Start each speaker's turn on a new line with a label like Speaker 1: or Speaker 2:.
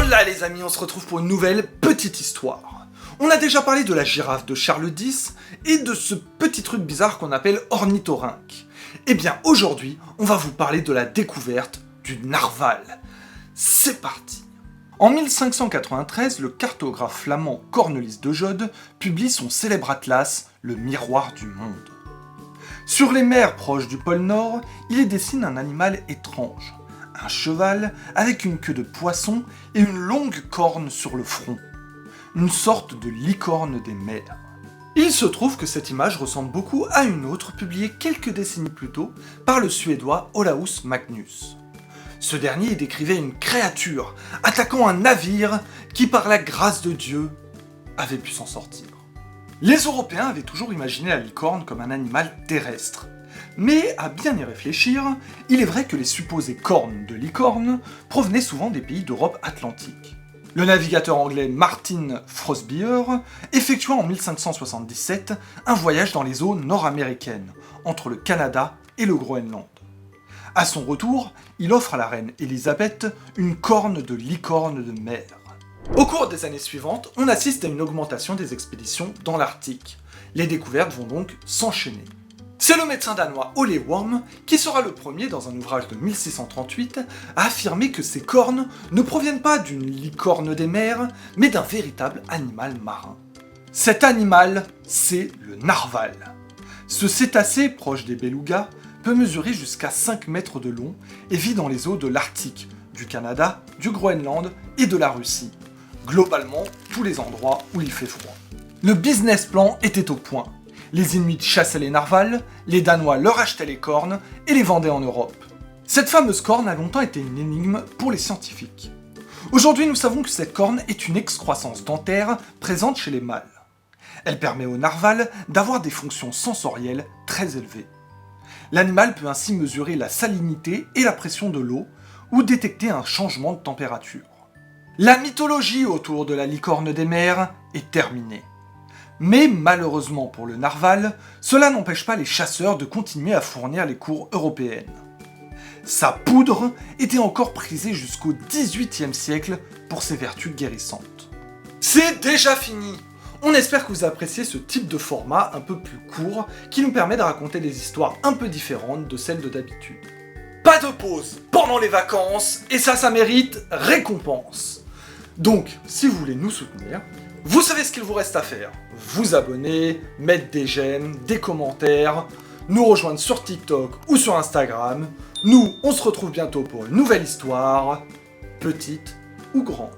Speaker 1: Hola les amis, on se retrouve pour une nouvelle petite histoire. On a déjà parlé de la girafe de Charles X et de ce petit truc bizarre qu'on appelle ornithorynque. Et bien aujourd'hui, on va vous parler de la découverte du narval. C'est parti. En 1593, le cartographe flamand Cornelis de Jode publie son célèbre atlas, le Miroir du monde. Sur les mers proches du pôle Nord, il y dessine un animal étrange. Un cheval avec une queue de poisson et une longue corne sur le front. Une sorte de licorne des mers. Il se trouve que cette image ressemble beaucoup à une autre publiée quelques décennies plus tôt par le Suédois Olaus Magnus. Ce dernier décrivait une créature attaquant un navire qui, par la grâce de Dieu, avait pu s'en sortir. Les Européens avaient toujours imaginé la licorne comme un animal terrestre. Mais à bien y réfléchir, il est vrai que les supposées cornes de licorne provenaient souvent des pays d'Europe atlantique. Le navigateur anglais Martin Frobisher effectua en 1577 un voyage dans les eaux nord-américaines, entre le Canada et le Groenland. À son retour, il offre à la reine Élisabeth une corne de licorne de mer. Au cours des années suivantes, on assiste à une augmentation des expéditions dans l'Arctique. Les découvertes vont donc s'enchaîner. C'est le médecin danois Ole Worm qui sera le premier dans un ouvrage de 1638 à affirmer que ces cornes ne proviennent pas d'une licorne des mers, mais d'un véritable animal marin. Cet animal, c'est le narval. Ce cétacé, proche des belugas, peut mesurer jusqu'à 5 mètres de long et vit dans les eaux de l'Arctique, du Canada, du Groenland et de la Russie. Globalement, tous les endroits où il fait froid. Le business plan était au point. Les Inuits chassaient les narvals, les Danois leur achetaient les cornes et les vendaient en Europe. Cette fameuse corne a longtemps été une énigme pour les scientifiques. Aujourd'hui, nous savons que cette corne est une excroissance dentaire présente chez les mâles. Elle permet au narval d'avoir des fonctions sensorielles très élevées. L'animal peut ainsi mesurer la salinité et la pression de l'eau ou détecter un changement de température. La mythologie autour de la licorne des mers est terminée. Mais malheureusement pour le narval, cela n'empêche pas les chasseurs de continuer à fournir les cours européennes. Sa poudre était encore prisée jusqu'au XVIIIe siècle pour ses vertus guérissantes. C'est déjà fini! On espère que vous appréciez ce type de format un peu plus court qui nous permet de raconter des histoires un peu différentes de celles de d'habitude. Pas de pause pendant les vacances et ça mérite récompense. Donc, si vous voulez nous soutenir, vous savez ce qu'il vous reste à faire. Vous abonner, mettre des j'aime, des commentaires, nous rejoindre sur TikTok ou sur Instagram. Nous, on se retrouve bientôt pour une nouvelle histoire, petite ou grande.